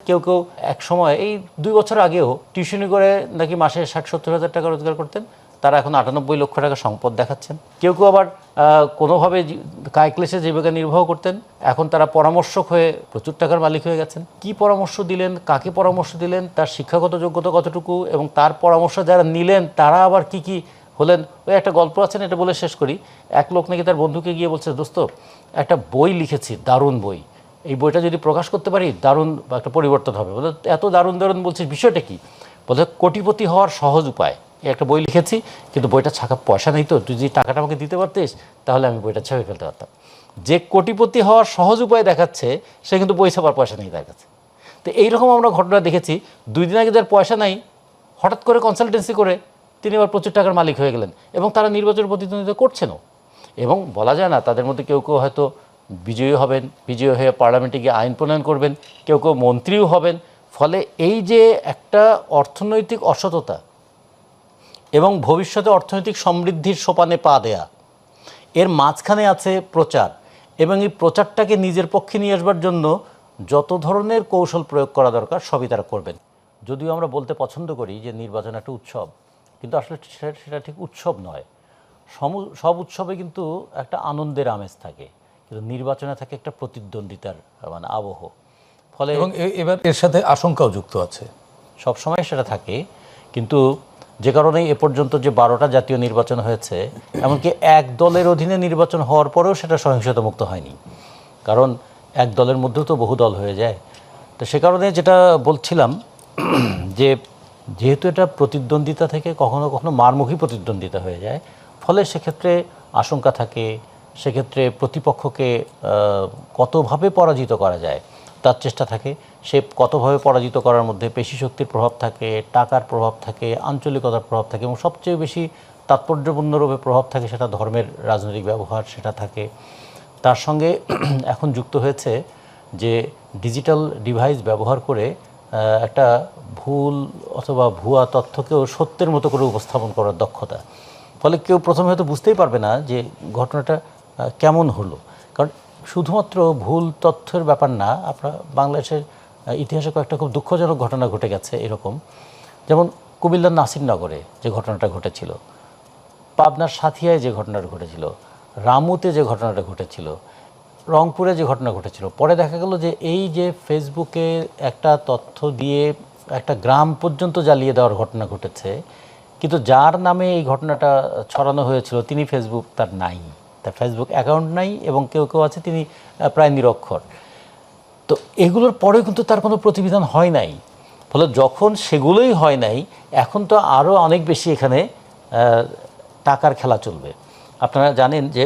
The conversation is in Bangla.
কেউ কেউ এক সময় এই 2 বছর আগেও টিউশনি করে নাকি মাসে 60-70 হাজার টাকা রোজগার করতেন, তারা এখন 98 লক্ষ টাকা সম্পদ দেখাচ্ছেন। কেউ কেউ আবার কোনোভাবে কায়ক্লেশে জীবিকা নির্বাহ করতেন, এখন তারা পরামর্শক হয়ে প্রচুর টাকার মালিক হয়ে গেছেন। কি পরামর্শ দিলেন, কাকে পরামর্শ দিলেন, তার শিক্ষাগত যোগ্যতা কতটুকু, এবং তার পরামর্শ যারা নিলেন তারা আবার কি কি হলেন। ওই একটা গল্প আছেন, এটা বলে শেষ করি। এক লোক নাকি তার বন্ধুকে গিয়ে বলছে, দোস্ত একটা বই লিখেছি, দারুণ বই, এই বইটা যদি প্রকাশ করতে পারি দারুণ একটা পরিবর্তন হবে। বলে এত দারুণ দারুণ বলছিস, বিষয়টা কি? বলে কোটিপতি হওয়ার সহজ উপায়। একটা বই লিখেছি, কিন্তু বইটা ছাপা পয়সা নেই, তো তুই যদি টাকাটা আমাকে দিতে পারতিস তাহলে আমি বইটা ছেপে ফেলতে পারতাম। যে কোটিপতি হওয়ার সহজ উপায় দেখাচ্ছে সে কিন্তু বই ছাপার পয়সা নেই তার কাছে। তো এইরকম আমরা ঘটনা দেখেছি। 2 দিন আগে যার পয়সা নাই, হঠাৎ করে কনসালটেন্সি করে তিনি আবার প্রচুর টাকার মালিক হয়ে গেলেন, এবং তারা নির্বাচন প্রতিদ্বন্দ্বিতা করছেনও। এবং বলা যায় না, তাদের মধ্যে কেউ কেউ হয়তো বিজয়ী হবেন, বিজয়ী হয়ে পার্লামেন্টে গিয়ে আইন প্রণয়ন করবেন, কেউ কেউ মন্ত্রীও হবেন। ফলে এই যে একটা অর্থনৈতিক অসততা এবং ভবিষ্যতে অর্থনৈতিক সমৃদ্ধির সোপানে পা দেয়া, এর মাঝখানে আছে প্রচার, এবং এই প্রচারটাকে নিজের পক্ষে নিয়ে আসবার জন্য যত ধরনের কৌশল প্রয়োগ করা দরকার সবই তারা করবেন। যদিও আমরা বলতে পছন্দ করি যে নির্বাচন একটা উৎসব, কিন্তু আসলে সেটা ঠিক উৎসব নয়। সব উৎসবে কিন্তু একটা আনন্দের আমেজ থাকে, কিন্তু নির্বাচনে থাকে একটা প্রতিদ্বন্দ্বিতার মানে আবহ। ফলে এবং এবার এর সাথে আশঙ্কাও যুক্ত আছে। সবসময় সেটা থাকে, কিন্তু যে কারণেই এ পর্যন্ত যে 12টা জাতীয় নির্বাচন হয়েছে, এমনকি এক দলের অধীনে নির্বাচন হওয়ার পরেও সেটা সহিংসতা মুক্ত হয়নি, কারণ এক দলের মধ্যেও তো বহু দল হয়ে যায়। তো সে কারণে যেটা বলছিলাম যে যেহেতু এটা প্রতিদ্বন্দ্বিতা থেকে কখনো কখনো মারমুখী প্রতিদ্বন্দ্বিতা হয়ে যায়, ফলে সেক্ষেত্রে আশঙ্কা থাকে, সেক্ষেত্রে প্রতিপক্ষকে কতভাবে পরাজিত করা যায় তার চেষ্টা থাকে। সে কতভাবে পরাজিত করার মধ্যে পেশি শক্তির প্রভাব থাকে, টাকার প্রভাব থাকে, আঞ্চলিকতার প্রভাব থাকে, এবং সবচেয়ে বেশি তাৎপর্যপূর্ণরূপে প্রভাব থাকে সেটা ধর্মের রাজনৈতিক ব্যবহার, সেটা থাকে। তার সঙ্গে এখন যুক্ত হয়েছে যে ডিজিটাল ডিভাইস ব্যবহার করে একটা ভুল অথবা ভুয়া তথ্যকেও সত্যের মতো করে উপস্থাপন করার দক্ষতা। ফলে কেউ প্রথমে হয়তো বুঝতেই পারবে না যে ঘটনাটা কেমন হলো, কারণ শুধুমাত্র ভুল তথ্যের ব্যাপার না। আপনার বাংলাদেশের ইতিহাসে কয়েকটা খুব দুঃখজনক ঘটনা ঘটে গেছে এরকম, যেমন কুমিল্লার নাসিরনগরে যে ঘটনাটা ঘটেছিল, পাবনার সাথিয়ায় যে ঘটনাটা ঘটেছিল, রামুতে যে ঘটনাটা ঘটেছিল, রংপুরে যে ঘটনা ঘটেছিল। পরে দেখা গেল যে এই যে ফেসবুকে একটা তথ্য দিয়ে একটা গ্রাম পর্যন্ত জ্বালিয়ে দেওয়ার ঘটনা ঘটেছে, কিন্তু যার নামে এই ঘটনাটা ছড়ানো হয়েছিল তিনি ফেসবুক তার নাই, তার ফেসবুক অ্যাকাউন্ট নাই, এবং কেউ কেউ আছে তিনি প্রায় নিরক্ষর। তো এগুলোর পরেও কিন্তু তার কোনো প্রতিবিধান হয় নাই। ফলে যখন সেগুলোই হয় নাই, এখন তো আরও অনেক বেশি এখানে টাকার খেলা চলবে। আপনারা জানেন যে